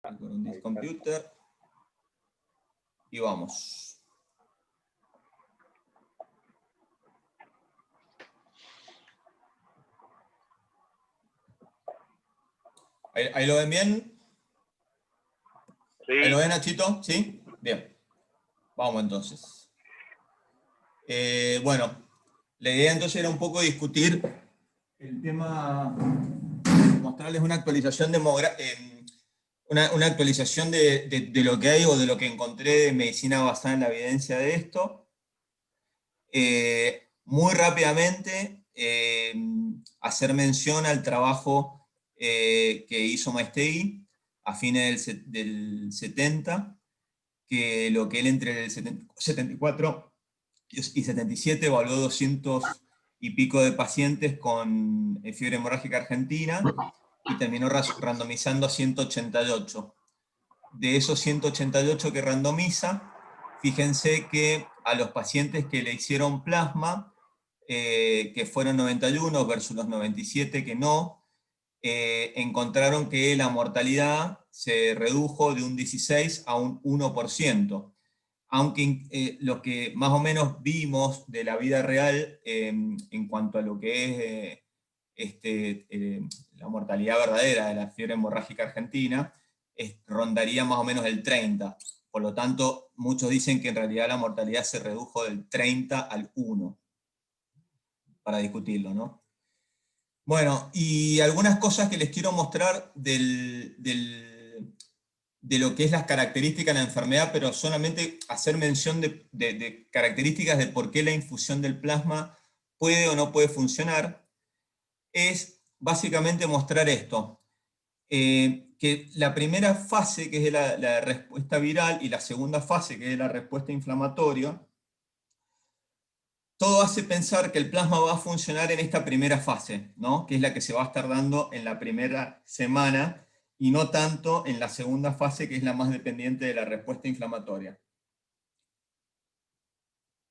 Con un disk computer. Y vamos. ¿Ahí lo ven bien? Sí. ¿Ahí lo ven, Nachito? ¿Sí? Bien. Vamos entonces. Bueno, la idea entonces era un poco discutir el tema, mostrarles una actualización una actualización de lo que hay o de lo que encontré de medicina basada en la evidencia de esto. Muy rápidamente, hacer mención al trabajo que hizo Maestegui a fines del 70, que lo que él entre el 74 y 77 evaluó 200 y pico de pacientes con fiebre hemorrágica argentina y terminó randomizando a 188. De esos 188 que randomiza, fíjense que a los pacientes que le hicieron plasma, que fueron 91 versus los 97 que no, encontraron que la mortalidad se redujo de un 16 a un 1%. Aunque lo que más o menos vimos de la vida real en cuanto a lo que es la mortalidad verdadera de la fiebre hemorrágica argentina, rondaría más o menos el 30. Por lo tanto, muchos dicen que en realidad la mortalidad se redujo del 30 al 1, para discutirlo, ¿no? Bueno, y algunas cosas que les quiero mostrar de lo que es las características de la enfermedad, pero solamente hacer mención de características de por qué la infusión del plasma puede o no puede funcionar, es básicamente mostrar esto. Que la primera fase, que es la respuesta viral, y la segunda fase, que es la respuesta inflamatoria, todo hace pensar que el plasma va a funcionar en esta primera fase, ¿no? Que es la que se va a estar dando en la primera semana, y no tanto en la segunda fase, que es la más dependiente de la respuesta inflamatoria.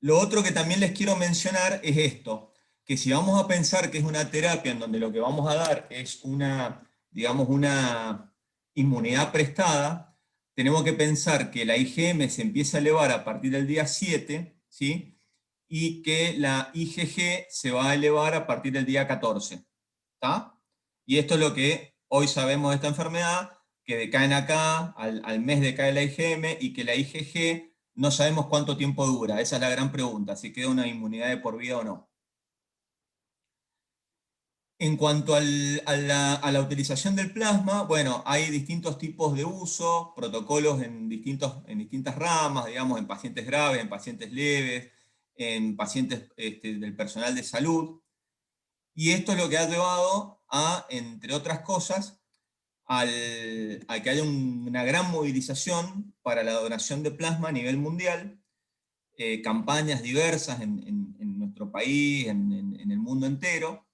Lo otro que también les quiero mencionar es esto, que si vamos a pensar que es una terapia en donde lo que vamos a dar es digamos, una inmunidad prestada, tenemos que pensar que la IgM se empieza a elevar a partir del día 7, ¿sí? Y que la IgG se va a elevar a partir del día 14. ¿Está? Y esto es lo que hoy sabemos de esta enfermedad, que decaen acá, al mes decae la IgM, y que la IgG no sabemos cuánto tiempo dura. Esa es la gran pregunta, si queda una inmunidad de por vida o no. En cuanto a la utilización del plasma, bueno, hay distintos tipos de uso, protocolos en distintas ramas, digamos, en pacientes graves, en pacientes leves, en pacientes del personal de salud. Y esto es lo que ha llevado a, entre otras cosas, a que haya una gran movilización para la donación de plasma a nivel mundial, campañas diversas en nuestro país, en el mundo entero,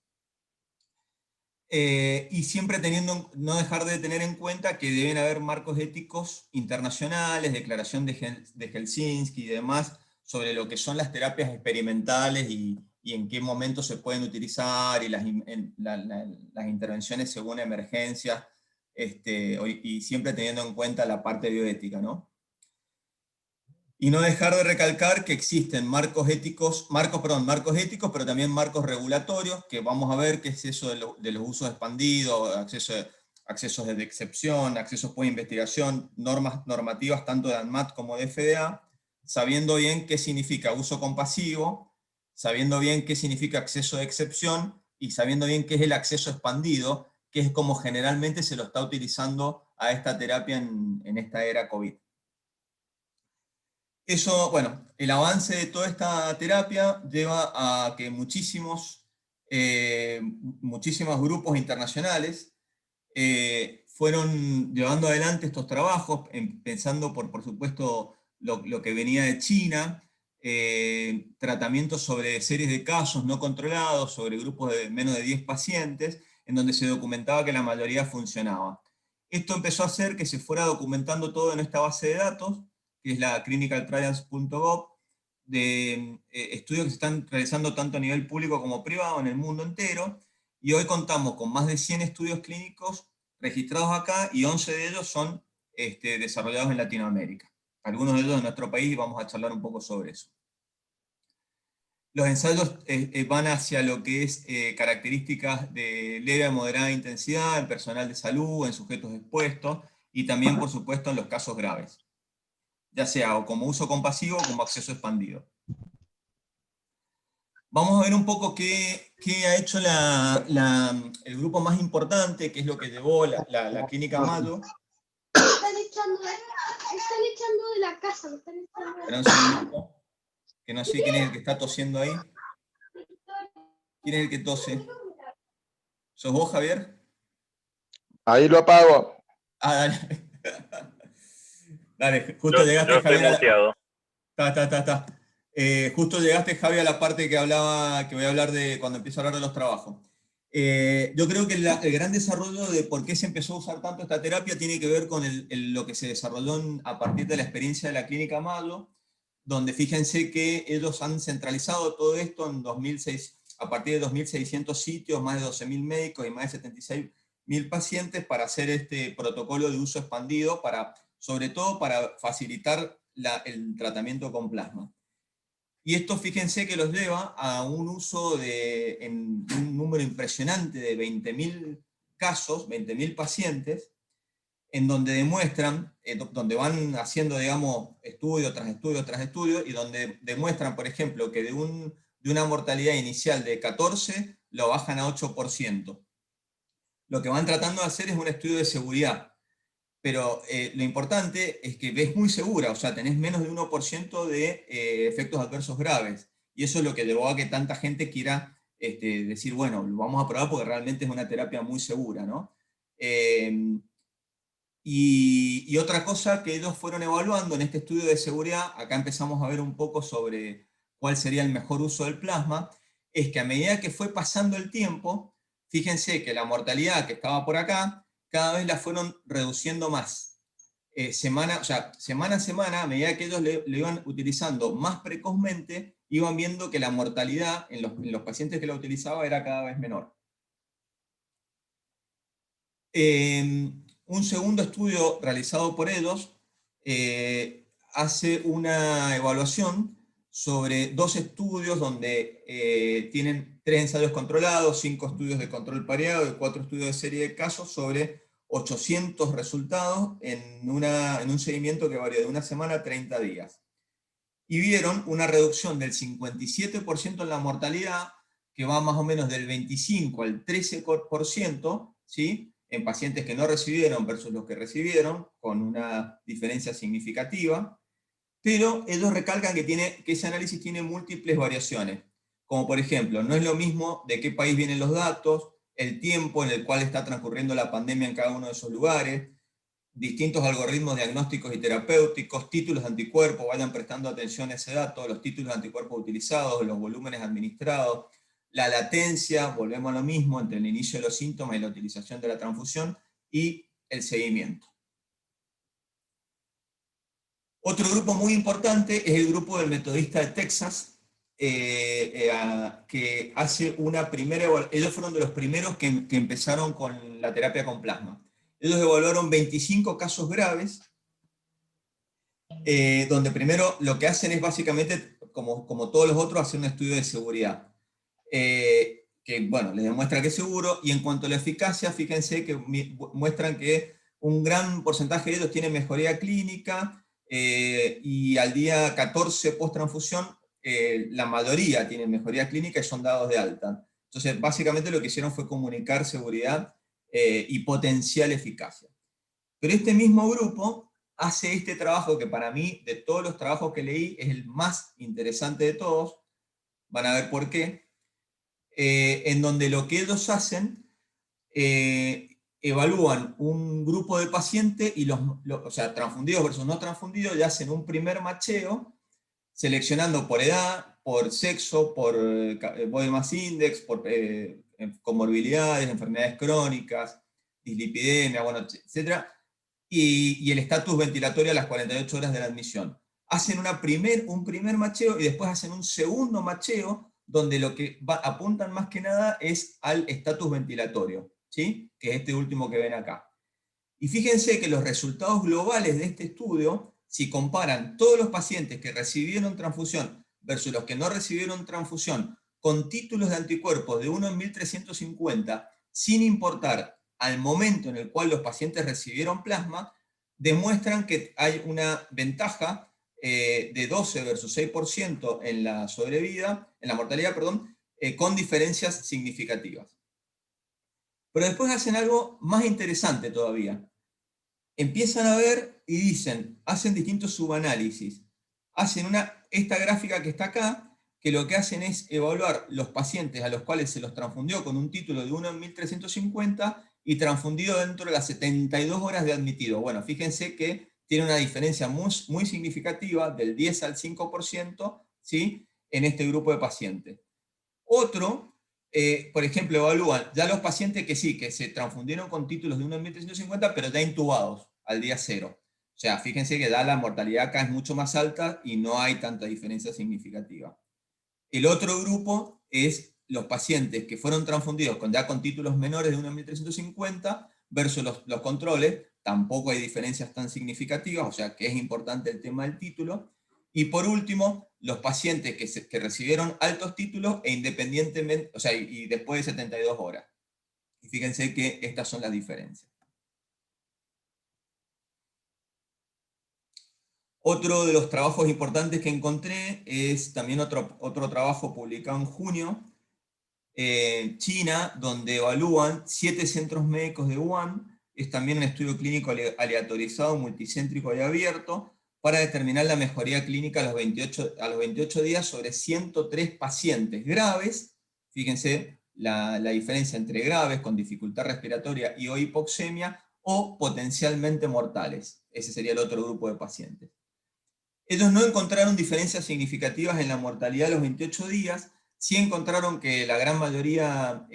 y siempre no dejar de tener en cuenta que deben haber marcos éticos internacionales, declaración de Helsinki y demás, sobre lo que son las terapias experimentales y en qué momento se pueden utilizar, y las intervenciones según emergencias, y siempre teniendo en cuenta la parte bioética, ¿no? Y no dejar de recalcar que existen marcos éticos, pero también marcos regulatorios, que vamos a ver qué es eso de los usos expandidos, accesos de excepción, accesos por investigación, normas normativas tanto de ANMAT como de FDA, sabiendo bien qué significa uso compasivo, sabiendo bien qué significa acceso de excepción, y sabiendo bien qué es el acceso expandido, que es como generalmente se lo está utilizando a esta terapia en esta era COVID. Eso, bueno, el avance de toda esta terapia lleva a que muchísimos grupos internacionales fueron llevando adelante estos trabajos, pensando por supuesto, lo que venía de China, tratamientos sobre series de casos no controlados, sobre grupos de menos de 10 pacientes, en donde se documentaba que la mayoría funcionaba. Esto empezó a hacer que se fuera documentando todo en esta base de datos, que es la clinicaltrials.gov, de estudios que se están realizando tanto a nivel público como privado en el mundo entero, y hoy contamos con más de 100 estudios clínicos registrados acá, y 11 de ellos son desarrollados en Latinoamérica. Algunos de ellos en nuestro país, y vamos a charlar un poco sobre eso. Los ensayos van hacia lo que es características de leve a moderada intensidad en personal de salud, en sujetos expuestos, y también, por supuesto, en los casos graves, ya sea o como uso compasivo o como acceso expandido. Vamos a ver un poco qué ha hecho el grupo más importante, que es lo que llevó la clínica Mayo. Están echando de la casa. Me están echando. Espera un segundito, que no sé quién es el que está tosiendo ahí. ¿Quién es el que tose? ¿Sos vos, Javier? Ahí lo apago. Ah, dale. Dale, justo llegaste, Yo estoy Javier. muteado. Está. Justo llegaste, Javi, a la parte que voy a hablar de cuando empiezo a hablar de los trabajos. Yo creo que el gran desarrollo de por qué se empezó a usar tanto esta terapia tiene que ver con lo que se desarrolló a partir de la experiencia de la Clínica Mayo, donde fíjense que ellos han centralizado todo esto en 2006, a partir de 2.600 sitios, más de 12.000 médicos y más de 76.000 pacientes para hacer este protocolo de uso expandido, sobre todo para facilitar el tratamiento con plasma. Y esto, fíjense que los lleva a un uso en un número impresionante de 20.000 casos, 20.000 pacientes, en donde demuestran, donde van haciendo, digamos, estudio tras estudio tras estudio, y donde demuestran, por ejemplo, que de una mortalidad inicial de 14, lo bajan a 8%. Lo que van tratando de hacer es un estudio de seguridad, pero lo importante es que es muy segura, o sea, tenés menos de 1% de efectos adversos graves, y eso es lo que llevó a que tanta gente quiera decir, bueno, lo vamos a probar porque realmente es una terapia muy segura, ¿no? Y otra cosa que ellos fueron evaluando en este estudio de seguridad, acá empezamos a ver un poco sobre cuál sería el mejor uso del plasma, es que a medida que fue pasando el tiempo, fíjense que la mortalidad que estaba por acá, cada vez la fueron reduciendo más. Semana a semana, a medida que ellos le iban utilizando más precozmente, iban viendo que la mortalidad en los pacientes que la utilizaban era cada vez menor. Un segundo estudio realizado por ellos hace una evaluación sobre 2 estudios donde tienen 3 ensayos controlados, 5 estudios de control pareado y 4 estudios de serie de casos sobre 800 resultados en un seguimiento que varía de una semana a 30 días. Y vieron una reducción del 57% en la mortalidad, que va más o menos del 25 al 13%, ¿sí?, en pacientes que no recibieron versus los que recibieron, con una diferencia significativa, pero ellos recalcan que ese análisis tiene múltiples variaciones, como por ejemplo, no es lo mismo de qué país vienen los datos, el tiempo en el cual está transcurriendo la pandemia en cada uno de esos lugares, distintos algoritmos diagnósticos y terapéuticos, títulos de anticuerpos, vayan prestando atención a ese dato, los títulos de anticuerpos utilizados, los volúmenes administrados, la latencia, volvemos a lo mismo, entre el inicio de los síntomas y la utilización de la transfusión, y el seguimiento. Otro grupo muy importante es el grupo del metodista de Texas, que hace una primera evaluación. Ellos fueron de los primeros que empezaron con la terapia con plasma. Ellos evaluaron 25 casos graves, donde primero lo que hacen es básicamente, como todos los otros, hacer un estudio de seguridad. Que, bueno, les demuestra que es seguro, y en cuanto a la eficacia, fíjense que muestran que un gran porcentaje de ellos tienen mejoría clínica, y al día 14 post-transfusión, la mayoría tienen mejoría clínica y son dados de alta. Entonces, básicamente lo que hicieron fue comunicar seguridad y potencial eficacia. Pero este mismo grupo hace este trabajo que para mí, de todos los trabajos que leí, es el más interesante de todos, van a ver por qué, en donde lo que ellos hacen, evalúan un grupo de pacientes, o sea, transfundidos versus no transfundidos, y hacen un primer macheo, seleccionando por edad, por sexo, por body mass index, por comorbilidades, enfermedades crónicas, dislipidemia, bueno, etc. Y el estatus ventilatorio a las 48 horas de la admisión. Hacen un primer macheo y después hacen un segundo macheo, donde lo que apuntan más que nada es al estatus ventilatorio, ¿sí?, que es este último que ven acá. Y fíjense que los resultados globales de este estudio, si comparan todos los pacientes que recibieron transfusión versus los que no recibieron transfusión, con títulos de anticuerpos de 1 en 1350, sin importar al momento en el cual los pacientes recibieron plasma, demuestran que hay una ventaja de 12 versus 6% en la sobrevida, en la mortalidad, perdón, con diferencias significativas. Pero después hacen algo más interesante todavía. Empiezan a ver y dicen, hacen distintos subanálisis. Hacen esta gráfica que está acá, que lo que hacen es evaluar los pacientes a los cuales se los transfundió con un título de 1 en 1350 y transfundido dentro de las 72 horas de admitido. Bueno, fíjense que tiene una diferencia muy significativa del 10 al 5%, ¿sí?, en este grupo de pacientes. Otro, por ejemplo, evalúan ya los pacientes que sí, que se transfundieron con títulos de 1 en 1350, pero ya intubados al día 0. O sea, fíjense que ya la mortalidad acá es mucho más alta y no hay tanta diferencia significativa. El otro grupo es los pacientes que fueron transfundidos ya con títulos menores de 1 en 1350 versus los controles. Tampoco hay diferencias tan significativas, o sea que es importante el tema del título. Y por último, los pacientes que recibieron altos títulos e independientemente, o sea, y después de 72 horas. Y fíjense que estas son las diferencias. Otro de los trabajos importantes que encontré es también otro trabajo publicado en junio, China, donde evalúan 7 centros médicos de Wuhan. Es también un estudio clínico aleatorizado, multicéntrico y abierto, para determinar la mejoría clínica a los 28 días sobre 103 pacientes graves. Fíjense la diferencia entre graves, con dificultad respiratoria y o hipoxemia, o potencialmente mortales. Ese sería el otro grupo de pacientes. Ellos no encontraron diferencias significativas en la mortalidad a los 28 días, sí encontraron que la gran mayoría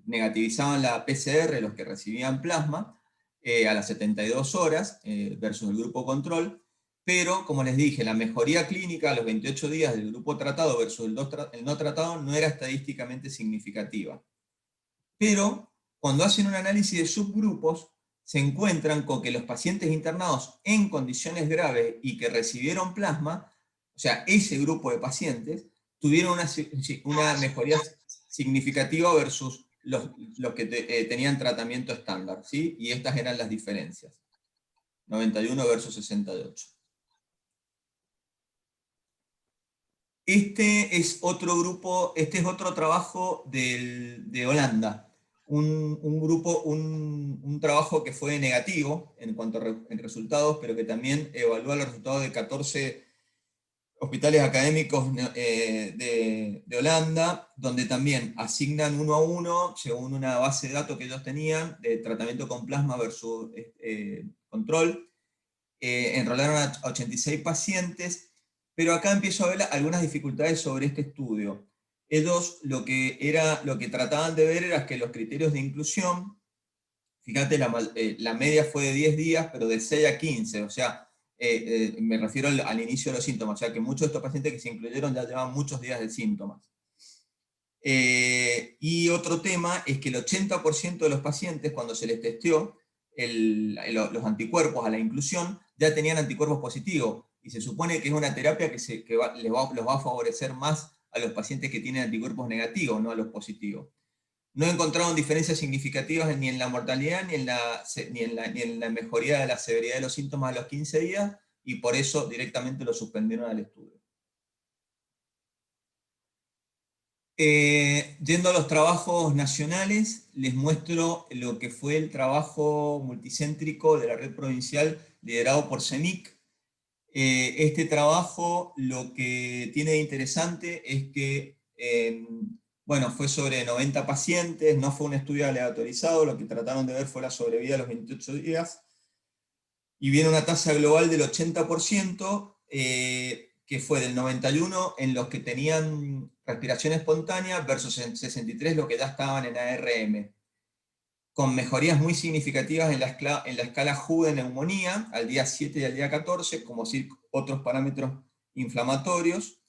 negativizaban la PCR, los que recibían plasma, a las 72 horas versus el grupo control, pero como les dije, la mejoría clínica a los 28 días del grupo tratado versus el no tratado no era estadísticamente significativa. Pero cuando hacen un análisis de subgrupos, se encuentran con que los pacientes internados en condiciones graves y que recibieron plasma, o sea, ese grupo de pacientes, tuvieron una mejoría significativa versus los que tenían tratamiento estándar, ¿sí? Y estas eran las diferencias. 91 versus 68. Este es otro grupo, este es otro trabajo de Holanda. Un trabajo que fue negativo en cuanto a resultados, pero que también evalúa los resultados de 14 hospitales académicos de Holanda, donde también asignan 1 a 1, según una base de datos que ellos tenían, de tratamiento con plasma versus control. Enrolaron a 86 pacientes, pero acá empiezo a ver algunas dificultades sobre este estudio. Ellos lo que trataban de ver era que los criterios de inclusión, fíjate, la media fue de 10 días, pero de 6 a 15, o sea, me refiero al inicio de los síntomas, o sea que muchos de estos pacientes que se incluyeron ya llevaban muchos días de síntomas. Y otro tema es que el 80% de los pacientes, cuando se les testeó los anticuerpos a la inclusión, ya tenían anticuerpos positivos, y se supone que es una terapia que los va a favorecer más a los pacientes que tienen anticuerpos negativos, no a los positivos. No encontraron diferencias significativas ni en la mortalidad ni en la mejoría de la severidad de los síntomas a los 15 días, y por eso directamente lo suspendieron al estudio. Yendo a los trabajos nacionales, les muestro lo que fue el trabajo multicéntrico de la red provincial liderado por CEMIC. Este trabajo lo que tiene de interesante es que bueno, fue sobre 90 pacientes, no fue un estudio aleatorizado, lo que trataron de ver fue la sobrevida a los 28 días, y viene una tasa global del 80%, que fue del 91 en los que tenían respiración espontánea versus en 63 los que ya estaban en ARM, con mejorías muy significativas en la escala WHO de neumonía, al día 7 y al día 14, como decir otros parámetros inflamatorios,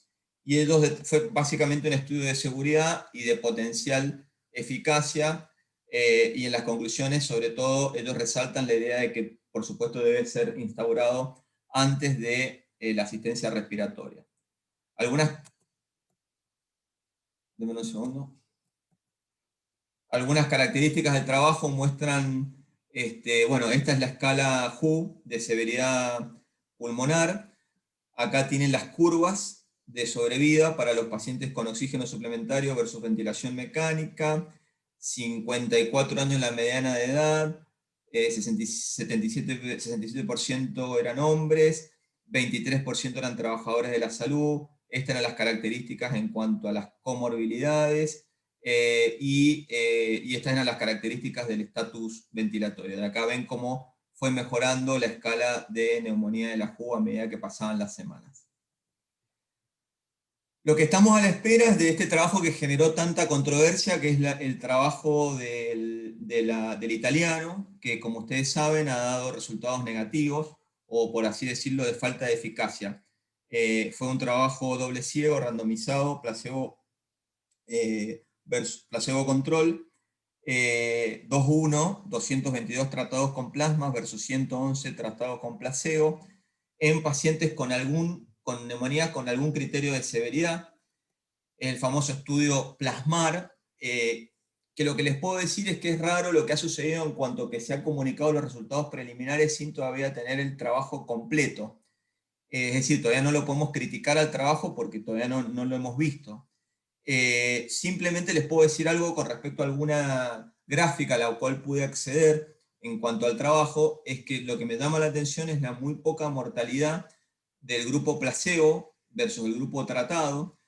y fue básicamente un estudio de seguridad y de potencial eficacia y en las conclusiones, sobre todo, ellos resaltan la idea de que, por supuesto, debe ser instaurado antes de la asistencia respiratoria. Deme un segundo. Algunas características del trabajo muestran, bueno, esta es la escala WHO de severidad pulmonar. Acá tienen las curvas de sobrevida para los pacientes con oxígeno suplementario versus ventilación mecánica, 54 años la mediana de edad, 67% eran hombres, 23% eran trabajadores de la salud. Estas eran las características en cuanto a las comorbilidades, y estas eran las características del estatus ventilatorio. De acá ven cómo fue mejorando la escala de neumonía de la WHO a medida que pasaban las semanas. Lo que estamos a la espera es de este trabajo que generó tanta controversia, que es el trabajo del italiano, que como ustedes saben ha dado resultados negativos, o por así decirlo, de falta de eficacia. Fue un trabajo doble ciego, randomizado, placebo control, 2:1, 222 tratados con plasma versus 111 tratados con placebo, en pacientes con neumonía con algún criterio de severidad, el famoso estudio PLASMAR, que lo que les puedo decir es que es raro lo que ha sucedido en cuanto que se han comunicado los resultados preliminares sin todavía tener el trabajo completo. Es decir, todavía no lo podemos criticar al trabajo porque todavía no lo hemos visto. Simplemente les puedo decir algo con respecto a alguna gráfica a la cual pude acceder en cuanto al trabajo, es que lo que me llama la atención es la muy poca mortalidad del grupo placebo versus el grupo tratado.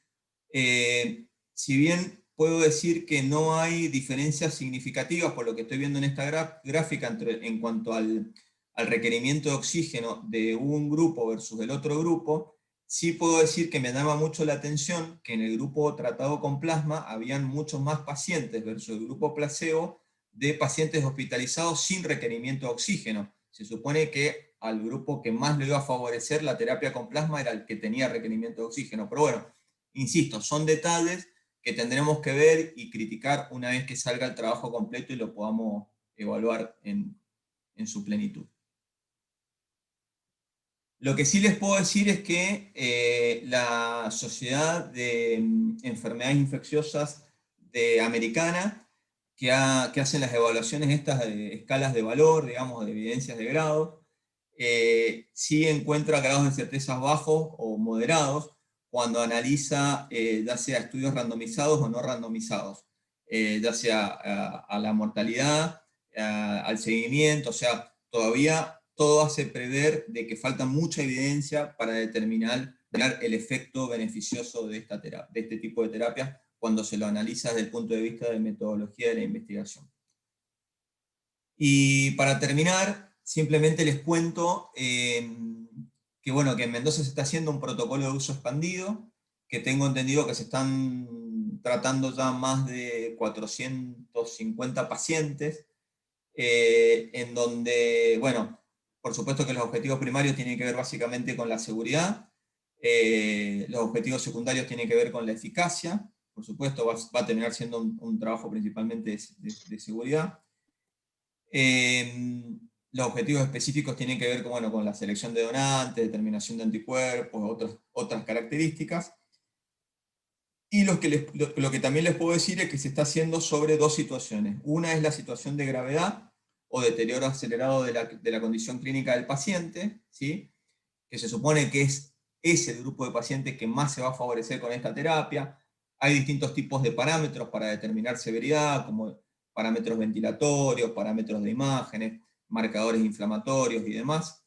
Si bien puedo decir que no hay diferencias significativas por lo que estoy viendo en esta gráfica en cuanto al requerimiento de oxígeno de un grupo versus el otro grupo, sí puedo decir que me llama mucho la atención que en el grupo tratado con plasma habían muchos más pacientes versus el grupo placebo de pacientes hospitalizados sin requerimiento de oxígeno. Se supone que al grupo que más le iba a favorecer la terapia con plasma era el que tenía requerimiento de oxígeno. Pero bueno, insisto, son detalles que tendremos que ver y criticar una vez que salga el trabajo completo y lo podamos evaluar en su plenitud. Lo que sí les puedo decir es que la Sociedad de Enfermedades Infecciosas americana, que hacen las evaluaciones estas de escalas de valor, digamos, de evidencias de grado, sí encuentra grados de certeza bajos o moderados cuando analiza ya sea estudios randomizados o no randomizados, ya sea a la mortalidad, al seguimiento, o sea, todavía todo hace prever de que falta mucha evidencia para determinar el efecto beneficioso de este tipo de terapias cuando se lo analiza desde el punto de vista de metodología de la investigación. Y para terminar, simplemente les cuento que, bueno, que en Mendoza se está haciendo un protocolo de uso expandido, que tengo entendido que se están tratando ya más de 450 pacientes, en donde, bueno, por supuesto que los objetivos primarios tienen que ver básicamente con la seguridad, los objetivos secundarios tienen que ver con la eficacia, por supuesto va a terminar siendo un trabajo principalmente de seguridad. Los objetivos específicos tienen que ver con, bueno, con la selección de donantes, determinación de anticuerpos, otras características. Y lo que también les puedo decir es que se está haciendo sobre dos situaciones. Una es la situación de gravedad o deterioro acelerado de la condición clínica del paciente, ¿sí? Que se supone que es el grupo de pacientes que más se va a favorecer con esta terapia. Hay distintos tipos de parámetros para determinar severidad, como parámetros ventilatorios, parámetros de imágenes, marcadores inflamatorios y demás.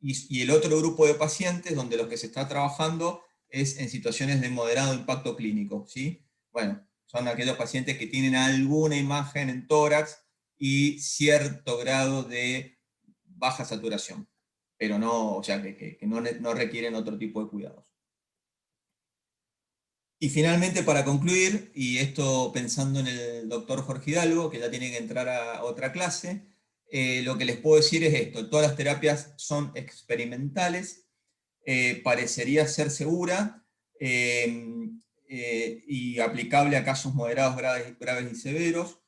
Y el otro grupo de pacientes donde los que se está trabajando es en situaciones de moderado impacto clínico, ¿sí? Bueno, son aquellos pacientes que tienen alguna imagen en tórax y cierto grado de baja saturación, pero no, o sea, que no requieren otro tipo de cuidados. Y finalmente, para concluir, y esto pensando en el doctor Jorge Hidalgo, que ya tiene que entrar a otra clase, lo que les puedo decir es esto: todas las terapias son experimentales, parecería ser segura y aplicable a casos moderados, graves y severos.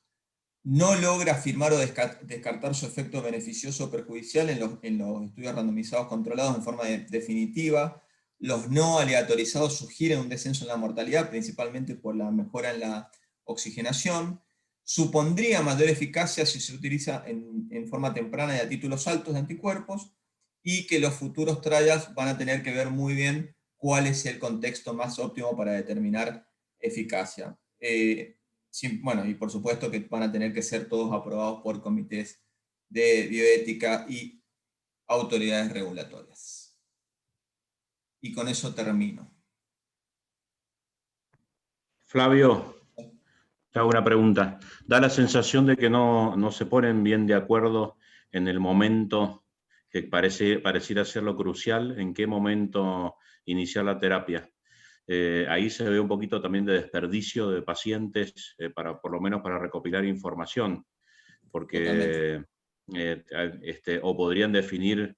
no logra afirmar o descartar su efecto beneficioso o perjudicial en los estudios randomizados controlados en forma definitiva. Los no aleatorizados sugieren un descenso en la mortalidad, principalmente por la mejora en la oxigenación. Supondría mayor eficacia si se utiliza en forma temprana y a títulos altos de anticuerpos, y que los futuros trials van a tener que ver muy bien cuál es el contexto más óptimo para determinar eficacia. Bueno, y por supuesto que van a tener que ser todos aprobados por comités de bioética y autoridades regulatorias. Y con eso termino. Flavio, te hago una pregunta. Da la sensación de que no se ponen bien de acuerdo en el momento que pareciera ser lo crucial, en qué momento iniciar la terapia. Ahí se ve un poquito también de desperdicio de pacientes, por lo menos para recopilar información, porque o podrían definir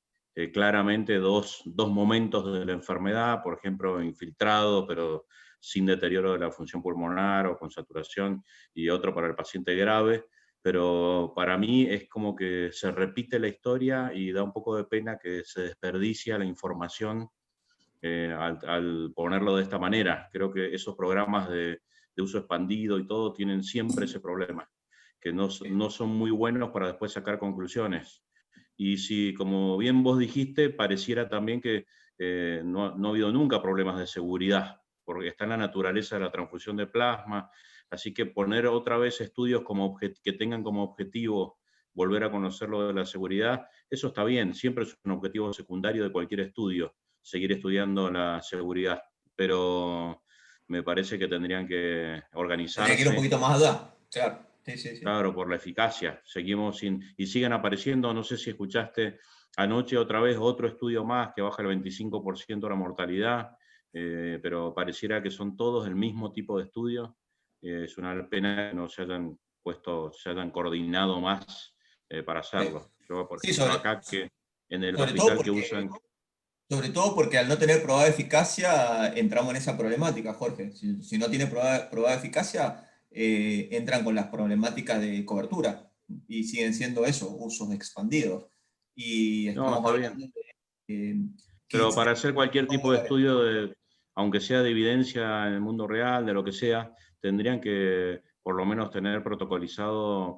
claramente dos momentos de la enfermedad, por ejemplo, infiltrado, pero sin deterioro de la función pulmonar o con saturación, y otro para el paciente grave. Pero para mí es como que se repite la historia y da un poco de pena que se desperdicia la información al ponerlo de esta manera. Creo que esos programas de uso expandido y todo tienen siempre ese problema, que no son muy buenos para después sacar conclusiones. Y si, como bien vos dijiste, pareciera también que no ha habido nunca problemas de seguridad, porque está en la naturaleza de la transfusión de plasma. Así que poner otra vez estudios que tengan como objetivo volver a conocer lo de la seguridad, eso está bien, siempre es un objetivo secundario de cualquier estudio, seguir estudiando la seguridad, pero me parece que tendrían que organizarse. Tendría que ir un poquito más allá, claro. Sí. Claro, por la eficacia. Y siguen apareciendo, no sé si escuchaste anoche otra vez otro estudio más que baja el 25% la mortalidad, pero pareciera que son todos el mismo tipo de estudio. Es una pena que no se hayan coordinado más para hacerlo. Yo, por ejemplo, acá que en el hospital que usan... Sobre todo porque al no tener probada eficacia entramos en esa problemática, Jorge. Si no tiene probada eficacia, entran con las problemáticas de cobertura y siguen siendo eso, usos expandidos. Y estamos hablando de... Pero para hacer cualquier tipo de estudio, aunque sea de evidencia en el mundo real, de lo que sea, tendrían que por lo menos tener protocolizado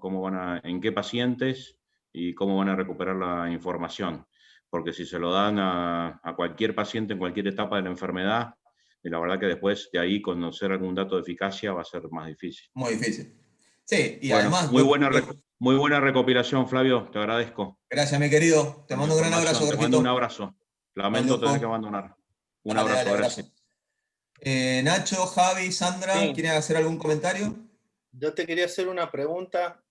en qué pacientes y cómo van a recuperar la información. Porque si se lo dan a cualquier paciente en cualquier etapa de la enfermedad, y la verdad que después de ahí conocer algún dato de eficacia va a ser más difícil. Muy difícil. Sí, y bueno, además... Muy buena recopilación, Flavio, te agradezco. Gracias, mi querido. Te mando un gran abrazo, Jorgito. Te mando un abrazo. Lamento tener que abandonar. Un abrazo, gracias. Nacho, Javi, Sandra, sí. ¿Quieren hacer algún comentario? Yo te quería hacer una pregunta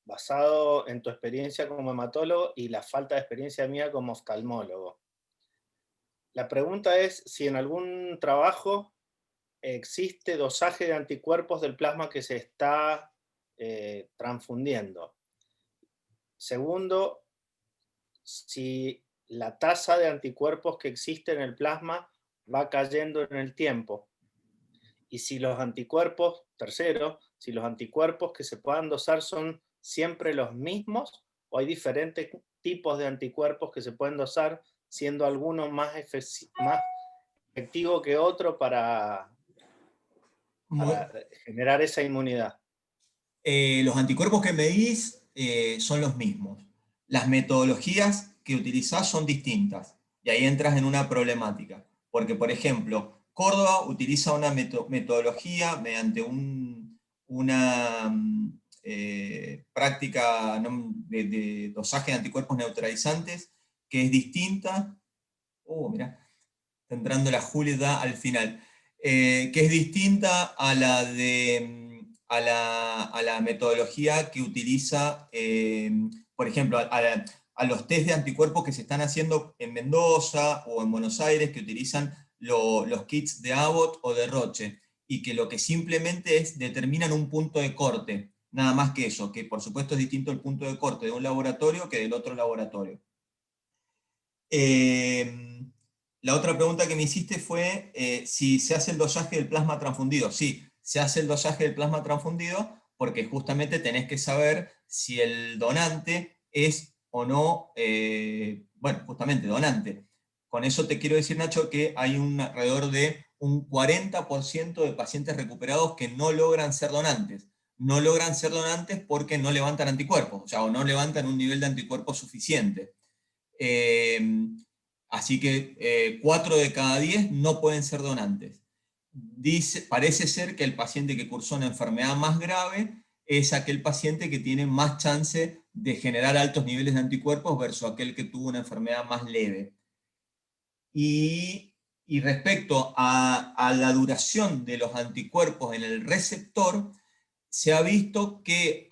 basado en tu experiencia como hematólogo y la falta de experiencia mía como oftalmólogo. La pregunta es si en algún trabajo existe dosaje de anticuerpos del plasma que se está transfundiendo. Segundo, si la tasa de anticuerpos que existe en el plasma va cayendo en el tiempo. Y si los anticuerpos, tercero, si los anticuerpos que se puedan dosar son siempre los mismos o hay diferentes tipos de anticuerpos que se pueden dosar, siendo alguno más efectivo que otro para generar esa inmunidad. Los anticuerpos que medís son los mismos. Las metodologías que utilizás son distintas. Y ahí entras en una problemática. Porque, por ejemplo, Córdoba utiliza una metodología mediante una práctica de dosaje de anticuerpos neutralizantes que es distinta. Mirá, está entrando la Julia al final. Que es distinta a la metodología que utiliza, por ejemplo, a los test de anticuerpos que se están haciendo en Mendoza o en Buenos Aires, que utilizan los kits de Abbott o de Roche, y que lo que simplemente determinan un punto de corte, nada más que eso, que por supuesto es distinto el punto de corte de un laboratorio que del otro laboratorio. La otra pregunta que me hiciste fue si se hace el dosaje del plasma transfundido. Sí, se hace el dosaje del plasma transfundido porque justamente tenés que saber si el donante es o no, bueno, justamente donante. Con eso te quiero decir, Nacho, que hay alrededor de un 40% de pacientes recuperados que no logran ser donantes. No logran ser donantes porque no levantan anticuerpos, o sea, o no levantan un nivel de anticuerpos suficiente. Así que 4 de cada 10 no pueden ser donantes. Parece ser que el paciente que cursó una enfermedad más grave es aquel paciente que tiene más chance de generar altos niveles de anticuerpos versus aquel que tuvo una enfermedad más leve. Y respecto a la duración de los anticuerpos en el receptor, se ha visto que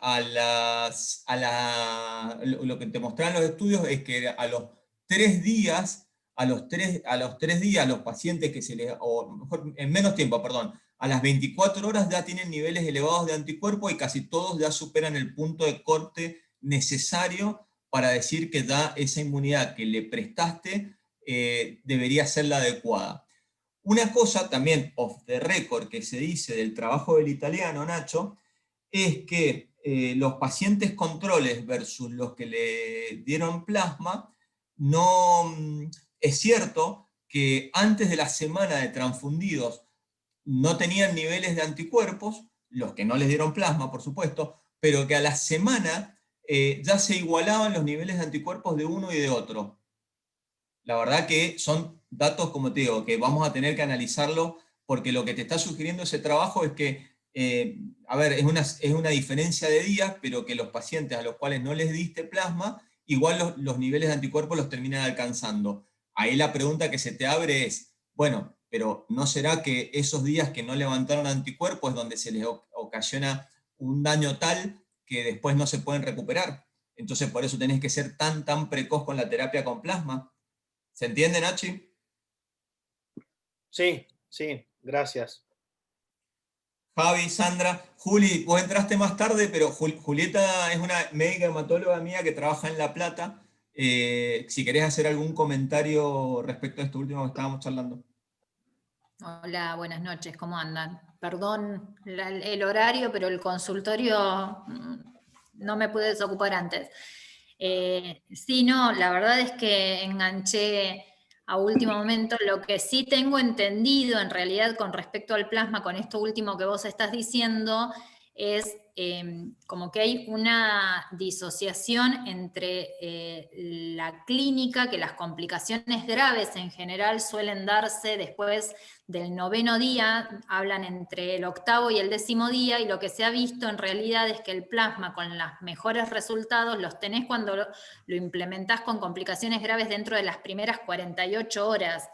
lo que te mostraron los estudios es que a los 3 días, los pacientes que se les, o mejor, en menos tiempo, perdón, a las 24 horas ya tienen niveles elevados de anticuerpos y casi todos ya superan el punto de corte necesario para decir que ya esa inmunidad que le prestaste debería ser la adecuada. Una cosa también off the record que se dice del trabajo del italiano, Nacho, es que los pacientes controles versus los que le dieron plasma, no, es cierto que antes de la semana de transfundidos no tenían niveles de anticuerpos, los que no les dieron plasma, por supuesto, pero que a la semana ya se igualaban los niveles de anticuerpos de uno y de otro. La verdad que son datos, como te digo, que vamos a tener que analizarlo, porque lo que te está sugiriendo ese trabajo es que, a ver, es una diferencia de días, pero que los pacientes a los cuales no les diste plasma, igual los niveles de anticuerpos los terminan alcanzando. Ahí la pregunta que se te abre es, bueno, pero ¿no será que esos días que no levantaron anticuerpos es donde se les ocasiona un daño tal que después no se pueden recuperar? Entonces por eso tenés que ser tan precoz con la terapia con plasma. ¿Se entiende, Nachi? Sí, gracias. Javi, Sandra, Juli, vos entraste más tarde, pero Julieta es una médica hematóloga mía que trabaja en La Plata. Si querés hacer algún comentario respecto a esto último que estábamos charlando. Hola, buenas noches, ¿cómo andan? Perdón el horario, pero el consultorio no me pude desocupar antes. Sí, no, la verdad es que enganché a último momento. Lo que sí tengo entendido en realidad con respecto al plasma, con esto último que vos estás diciendo, es como que hay una disociación entre la clínica, que las complicaciones graves en general suelen darse después del 9º día, hablan entre el 8º y el 10º día, y lo que se ha visto en realidad es que el plasma con los mejores resultados los tenés cuando lo implementás con complicaciones graves dentro de las primeras 48 horas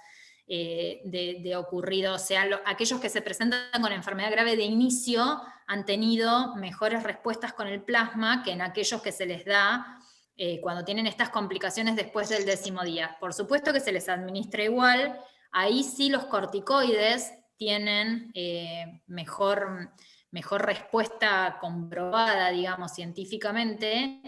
de ocurrido. O sea, aquellos que se presentan con enfermedad grave de inicio han tenido mejores respuestas con el plasma que en aquellos que se les da cuando tienen estas complicaciones después del 10º día. Por supuesto que se les administra igual. Ahí sí los corticoides tienen mejor respuesta comprobada, digamos, científicamente.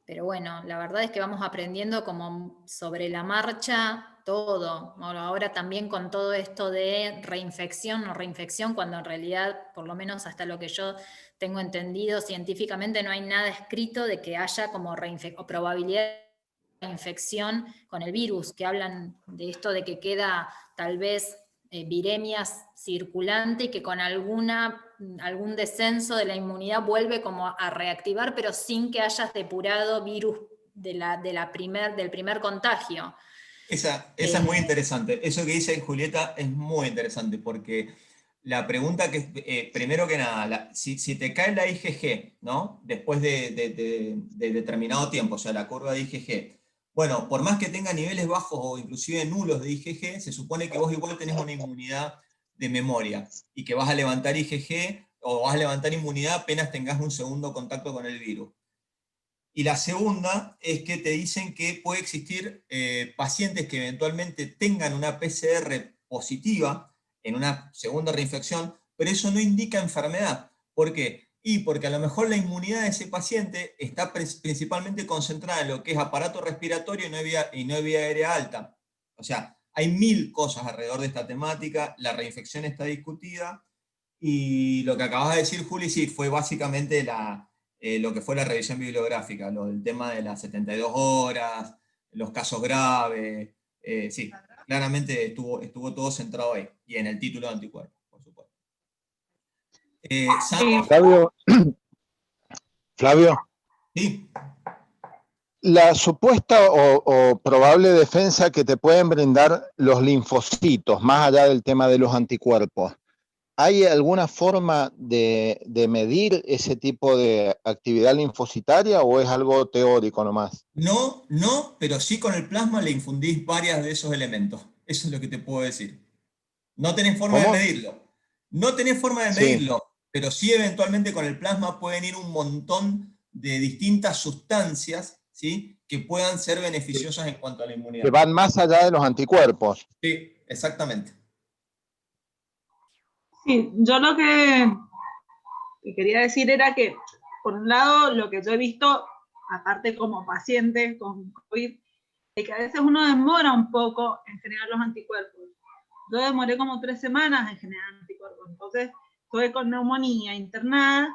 Pero bueno, la verdad es que vamos aprendiendo como sobre la marcha todo. Ahora también con todo esto de reinfección, no reinfección, cuando en realidad, por lo menos hasta lo que yo tengo entendido científicamente, no hay nada escrito de que haya como o probabilidad infección con el virus, que hablan de esto de que queda tal vez viremias circulante y que con algún descenso de la inmunidad vuelve como a reactivar, pero sin que hayas depurado virus del primer contagio. Esa es muy interesante. Eso que dice Julieta es muy interesante, porque la pregunta que, primero que nada, si te cae la IgG, ¿no? Después de determinado tiempo, o sea, la curva de IgG, bueno, por más que tenga niveles bajos o inclusive nulos de IgG, se supone que vos igual tenés una inmunidad de memoria y que vas a levantar IgG o vas a levantar inmunidad apenas tengas un segundo contacto con el virus. Y la segunda es que te dicen que puede existir pacientes que eventualmente tengan una PCR positiva en una segunda reinfección, pero eso no indica enfermedad. ¿Por qué? Y porque a lo mejor la inmunidad de ese paciente está principalmente concentrada en lo que es aparato respiratorio y no vía aérea alta. O sea, hay 1000 cosas alrededor de esta temática, la reinfección está discutida, Y lo que acabas de decir, Juli, sí, fue básicamente lo que fue la revisión bibliográfica, el tema de las 72 horas, los casos graves, sí, claramente estuvo todo centrado ahí, y en el título de anticuerpos, por supuesto. Sandra, Flavio, Flavio, sí. la supuesta o probable defensa que te pueden brindar los linfocitos, más allá del tema de los anticuerpos, ¿hay alguna forma de medir ese tipo de actividad linfocitaria o es algo teórico nomás? No, pero sí con el plasma le infundís varias de esos elementos. Eso es lo que te puedo decir. No tenés forma de ¿Cómo? medirlo. No tenés forma de Sí. medirlo, pero sí eventualmente con el plasma pueden ir un montón de distintas sustancias, ¿sí?, que puedan ser beneficiosas en cuanto a la Que inmunidad. van más allá de los anticuerpos. Sí, exactamente. Sí, yo lo que quería decir era que, por un lado, lo que yo he visto, aparte como paciente con COVID, es que a veces uno demora un poco en generar los anticuerpos. Yo demoré como 3 semanas en generar anticuerpos, entonces estuve con neumonía internada,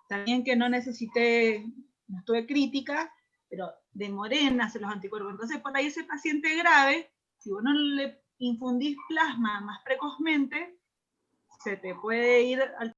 también que no estuve crítica, pero demoré en hacer los anticuerpos. Entonces, por ahí ese paciente grave, si vos no le infundís plasma más precozmente, se te puede ir al